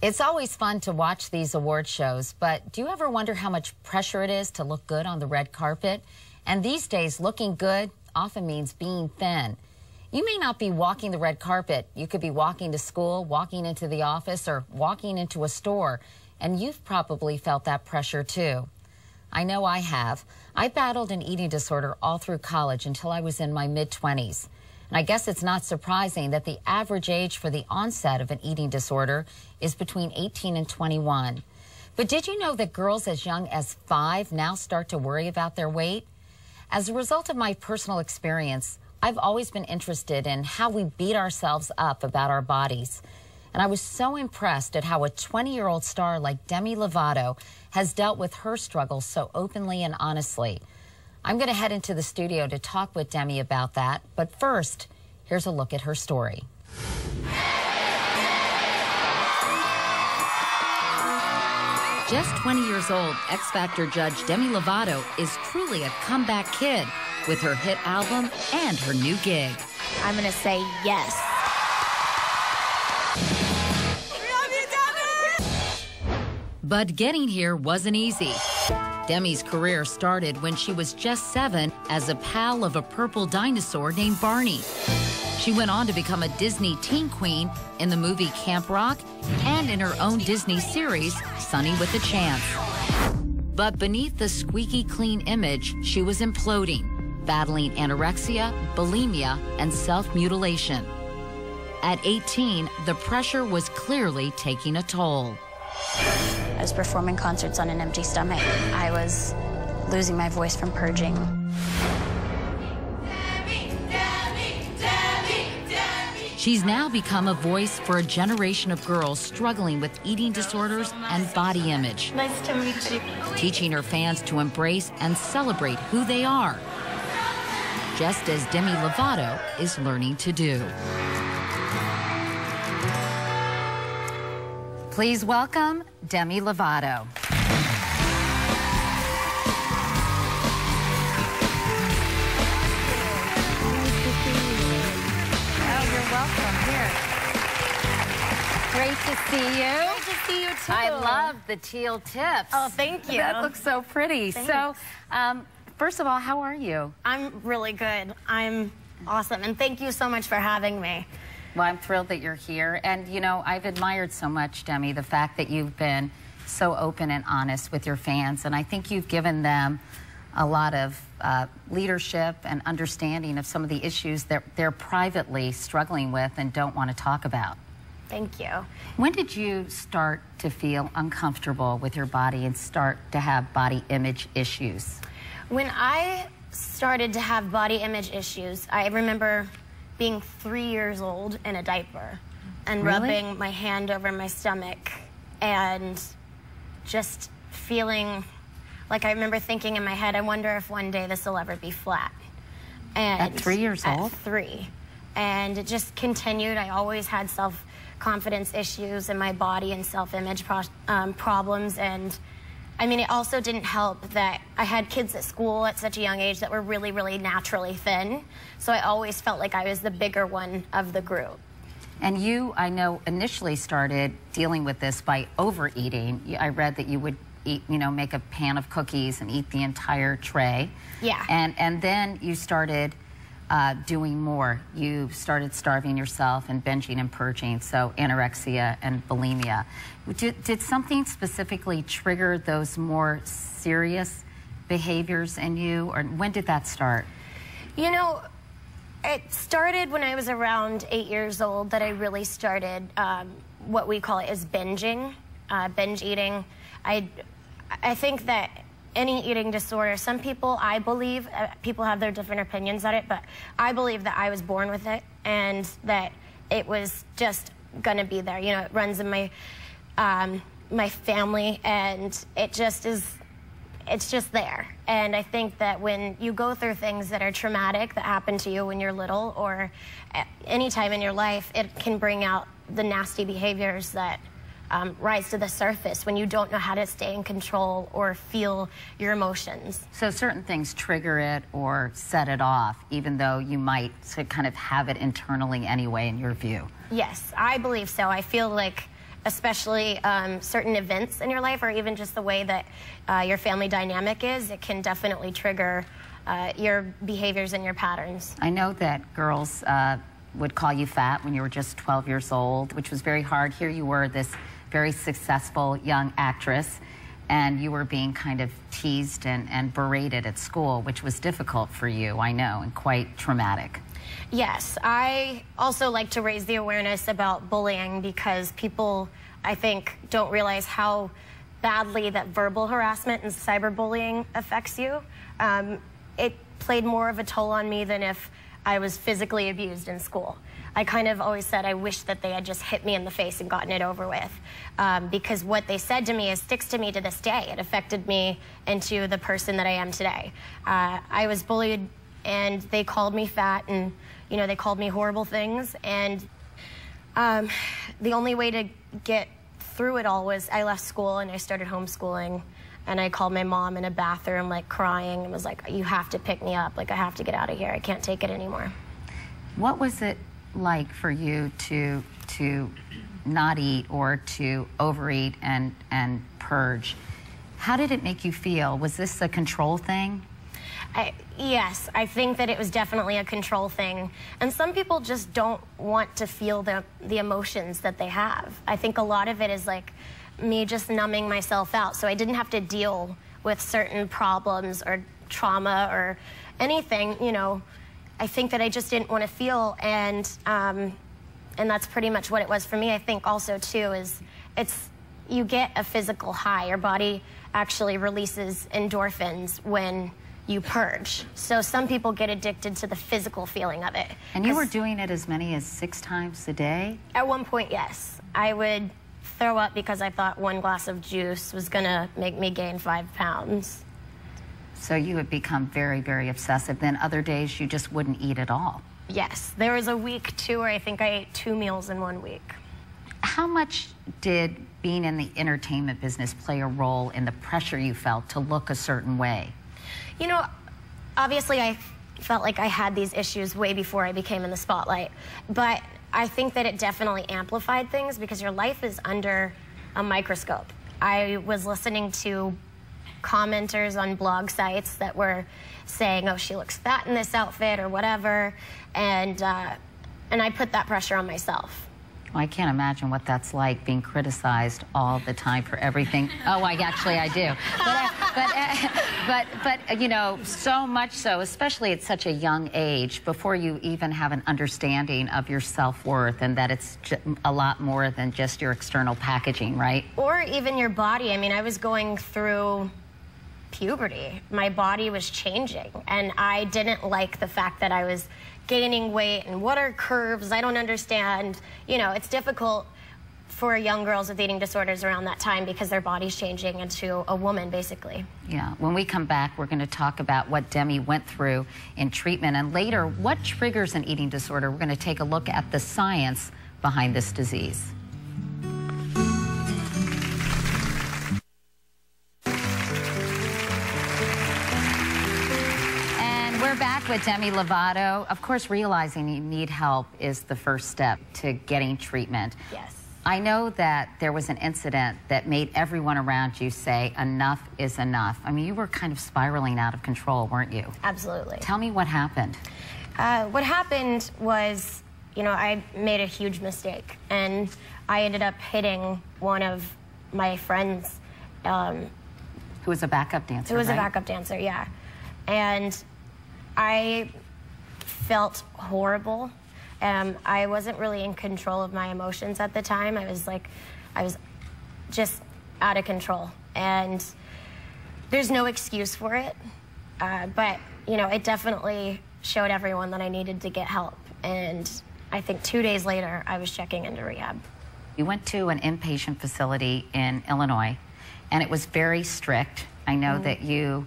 It's always fun to watch these award shows, but do you ever wonder how much pressure it is to look good on the red carpet? And these days, looking good often means being thin. You may not be walking the red carpet. You could be walking to school, walking into the office, or walking into a store. And you've probably felt that pressure too. I know I have. I battled an eating disorder all through college until I was in my mid-20s. And I guess it's not surprising that the average age for the onset of an eating disorder is between 18 and 21. But did you know that girls as young as 5 now start to worry about their weight? As a result of my personal experience, I've always been interested in how we beat ourselves up about our bodies. And I was so impressed at how a 20-year-old star like Demi Lovato has dealt with her struggles so openly and honestly. I'm going to head into the studio to talk with Demi about that. But first, here's a look at her story. Just 20 years old, X Factor judge Demi Lovato is truly a comeback kid with her hit album and her new gig. I'm going to say yes. But getting here wasn't easy. Demi's career started when she was just 7 as a pal of a purple dinosaur named Barney. She went on to become a Disney teen queen in the movie Camp Rock and in her own Disney series, Sunny with a Chance. But beneath the squeaky clean image, she was imploding, battling anorexia, bulimia, and self-mutilation. At 18, the pressure was clearly taking a toll. I was performing concerts on an empty stomach. I was losing my voice from purging. She's now become a voice for a generation of girls struggling with eating disorders and body image. Nice to meet you. Teaching her fans to embrace and celebrate who they are, just as Demi Lovato is learning to do. Please welcome Demi Lovato. Oh, you're welcome. Here. Great to see you. Great to see you, too. I love the teal tips. Oh, thank you. That looks so pretty. Thanks. So, first of all, how are you? I'm really good. I'm awesome, and thank you so much for having me. Well, I'm thrilled that you're here. And, you know, I've admired so much, Demi, the fact that you've been so open and honest with your fans. And I think you've given them a lot of leadership and understanding of some of the issues that they're privately struggling with and don't want to talk about. Thank you. When did you start to feel uncomfortable with your body and start to have body image issues? When I started to have body image issues, I remember being 3 years old in a diaper and rubbing my hand over my stomach and just feeling like, I remember thinking in my head, I wonder if one day this will ever be flat. And at 3 years old? At 3. And it just continued. I always had self-confidence issues in my body and self-image problems. And I mean, it also didn't help that I had kids at school at such a young age that were really, really naturally thin. So I always felt like I was the bigger one of the group. And you, I know, initially started dealing with this by overeating. I read that you would eat, you know, make a pan of cookies and eat the entire tray. Yeah. And then you started doing more. You started starving yourself and binging and purging, so anorexia and bulimia. Did something specifically trigger those more serious behaviors in you, or when did that start? You know, it started when I was around 8 years old that I really started what we call it is binging, binge eating. I think that any eating disorder, some people, I believe, people have their different opinions on it, but I believe that I was born with it and that it was just gonna be there. You know, it runs in my my family, and it just is, it's just there. And I think that when you go through things that are traumatic that happen to you when you're little or at any time in your life, it can bring out the nasty behaviors that rise to the surface when you don't know how to stay in control or feel your emotions. So certain things trigger it or set it off, even though you might kind of have it internally anyway, in your view. Yes, I believe so. I feel like especially certain events in your life, or even just the way that your family dynamic is, it can definitely trigger your behaviors and your patterns. I know that girls would call you fat when you were just 12 years old, which was very hard. Here you were, this very successful young actress, and you were being kind of teased and berated at school, which was difficult for you, I know, and quite traumatic. Yes, I also like to raise the awareness about bullying because people, I think, don't realize how badly that verbal harassment and cyberbullying affects you. It played more of a toll on me than if I was physically abused in school. I kind of always said I wish that they had just hit me in the face and gotten it over with. Because what they said to me sticks to me to this day. It affected me into the person that I am today. I was bullied and they called me fat and, you know, they called me horrible things. And the only way to get through it all was I left school and I started homeschooling. And I called my mom in a bathroom, like crying, and was like, you have to pick me up. Like, I have to get out of here. I can't take it anymore. What was it like for you to not eat or to overeat and purge? How did it make you feel? Was this a control thing? Yes, I think that it was definitely a control thing. And some people just don't want to feel the emotions that they have. I think a lot of it is like me just numbing myself out, so I didn't have to deal with certain problems or trauma or anything, you know. I think that I just didn't want to feel, and that's pretty much what it was for me. I think also too is you get a physical high. Your body actually releases endorphins when you purge. So some people get addicted to the physical feeling of it. And you were doing it as many as 6 times a day? At one point, yes. I would throw up because I thought one glass of juice was gonna make me gain 5 pounds. So you had become very, very obsessive. Then other days you just wouldn't eat at all. Yes, there was a week too where I think I ate 2 meals in 1 week. How much did being in the entertainment business play a role in the pressure you felt to look a certain way? You know, obviously I felt like I had these issues way before I became in the spotlight, but I think that it definitely amplified things because your life is under a microscope. I was listening to commenters on blog sites that were saying, oh, she looks fat in this outfit or whatever, and I put that pressure on myself. Well, I can't imagine what that's like, being criticized all the time for everything. Oh, I do. But you know, so much so, especially at such a young age, before you even have an understanding of your self-worth and that it's a lot more than just your external packaging, right? Or even your body. I mean, I was going through puberty. My body was changing, and I didn't like the fact that I was gaining weight, and what are curves? I don't understand. You know, it's difficult for young girls with eating disorders around that time because their body's changing into a woman, basically. Yeah, when we come back, we're going to talk about what Demi went through in treatment, and later, what triggers an eating disorder. We're going to take a look at the science behind this disease. We're back with Demi Lovato. Of course, realizing you need help is the first step to getting treatment. Yes. I know that there was an incident that made everyone around you say, enough is enough. I mean, you were kind of spiraling out of control, weren't you? Absolutely. Tell me what happened. What happened was, you know, I made a huge mistake, and I ended up hitting one of my friends. Who was a backup dancer, Who was right? a backup dancer, yeah. And I felt horrible. I wasn't really in control of my emotions at the time. I was just out of control. And there's no excuse for it. But, you know, it definitely showed everyone that I needed to get help. And I think 2 days later, I was checking into rehab. You went to an inpatient facility in Illinois, and it was very strict. I know that you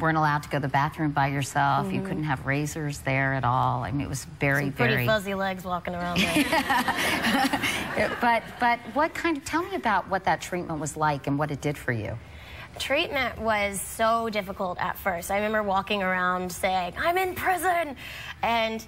weren't allowed to go to the bathroom by yourself. You couldn't have razors there at all. I mean, it was very, pretty fuzzy legs walking around there. but tell me about what that treatment was like and what it did for you. Treatment was so difficult at first. I remember walking around saying, I'm in prison. And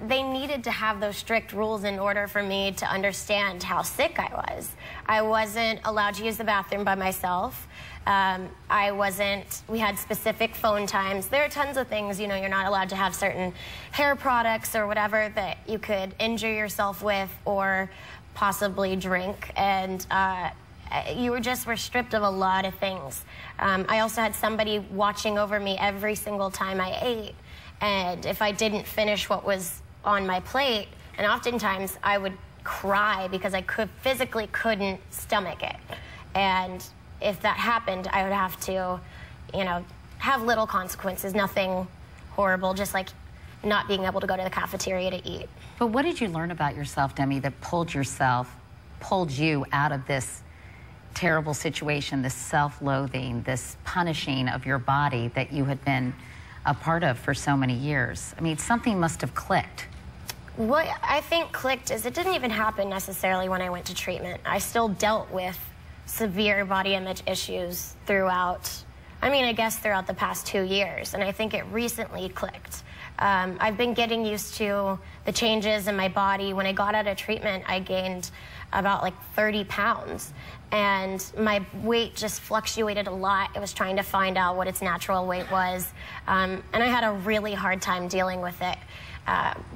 they needed to have those strict rules in order for me to understand how sick I was. I wasn't allowed to use the bathroom by myself. We had specific phone times. There are tons of things, you know, you're not allowed to have certain hair products or whatever that you could injure yourself with or possibly drink. And you were stripped of a lot of things. I also had somebody watching over me every single time I ate. And if I didn't finish what was on my plate, and oftentimes I would cry because I physically couldn't stomach it. And if that happened, I would have to, you know, have little consequences, nothing horrible, just like not being able to go to the cafeteria to eat. But what did you learn about yourself, Demi, that pulled you out of this terrible situation, this self-loathing, this punishing of your body that you had been a part of for so many years? I mean, something must have clicked. What I think clicked is it didn't even happen necessarily when I went to treatment. I still dealt with severe body image issues throughout, I guess throughout the past 2 years, and I think it recently clicked. I've been getting used to the changes in my body. When I got out of treatment, I gained about like 30 pounds, and my weight just fluctuated a lot. I was trying to find out what its natural weight was, and I had a really hard time dealing with it.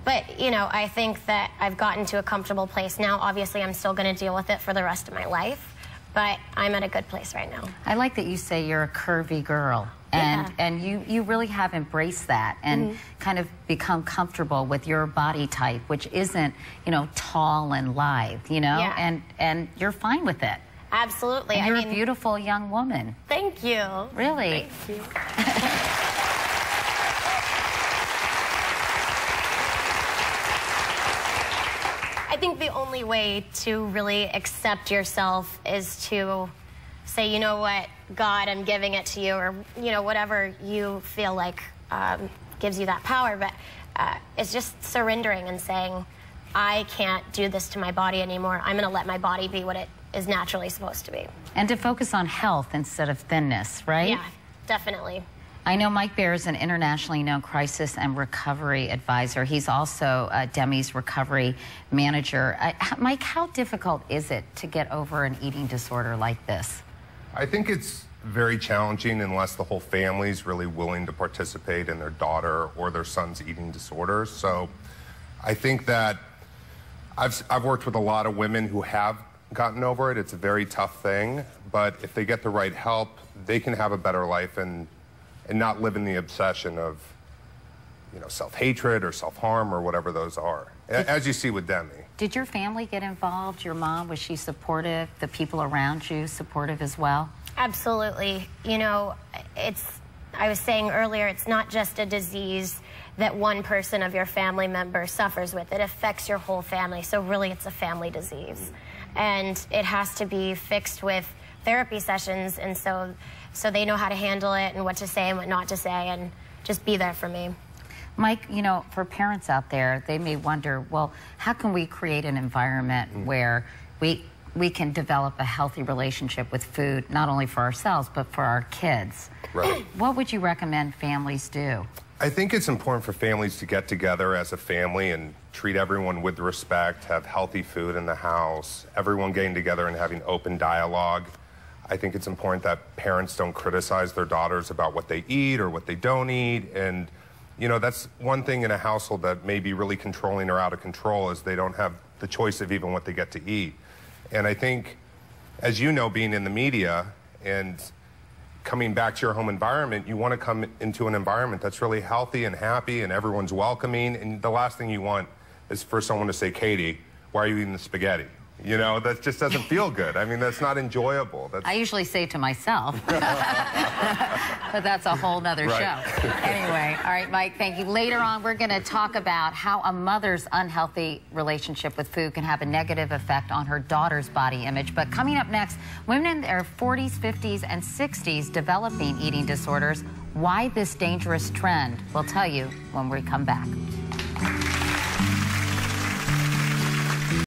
But, you know, I think that I've gotten to a comfortable place now. Obviously, I'm still going to deal with it for the rest of my life, but I'm at a good place right now. I like that you say you're a curvy girl. And you really have embraced that and kind of become comfortable with your body type, which isn't, you know, tall and lithe, you know, and you're fine with it. Absolutely. And you're a beautiful young woman. Thank you. Really. Thank you. I think the only way to really accept yourself is to say, you know what, God, I'm giving it to you, or, you know, whatever you feel like gives you that power. But it's just surrendering and saying, I can't do this to my body anymore. I'm going to let my body be what it is naturally supposed to be. And to focus on health instead of thinness, right? Yeah, definitely. I know Mike Baer is an internationally known crisis and recovery advisor. He's also Demi's recovery manager. Mike, how difficult is it to get over an eating disorder like this? I think it's very challenging unless the whole family is really willing to participate in their daughter or their son's eating disorder. So I think that I've worked with a lot of women who have gotten over it. It's a very tough thing, but if they get the right help, they can have a better life and not live in the obsession of, you know, self-hatred or self-harm or whatever those are, as you see with Demi. Did your family get involved? Your mom, was she supportive? The people around you supportive as well? Absolutely. You know, I was saying earlier, it's not just a disease that one person of your family member suffers with. It affects your whole family. So really, it's a family disease. And it has to be fixed with therapy sessions. And so they know how to handle it and what to say and what not to say, and just be there for me. Mike, you know, for parents out there, they may wonder, well, how can we create an environment where we can develop a healthy relationship with food, not only for ourselves, but for our kids? Right. What would you recommend families do? I think it's important for families to get together as a family and treat everyone with respect, have healthy food in the house, everyone getting together and having open dialogue. I think it's important that parents don't criticize their daughters about what they eat or what they don't eat. And, you know, that's one thing in a household that may be really controlling or out of control, is they don't have the choice of even what they get to eat. And I think, as you know, being in the media and coming back to your home environment, you want to come into an environment that's really healthy and happy and everyone's welcoming. And the last thing you want is for someone to say, Katie, why are you eating the spaghetti? You know, that just doesn't feel good. I mean, that's not enjoyable. I usually say to myself, but that's a whole nother show. Anyway, all right, Mike, thank you. Later on, we're going to talk about how a mother's unhealthy relationship with food can have a negative effect on her daughter's body image. But coming up next, women in their 40s, 50s, and 60s developing eating disorders. Why this dangerous trend? We'll tell you when we come back.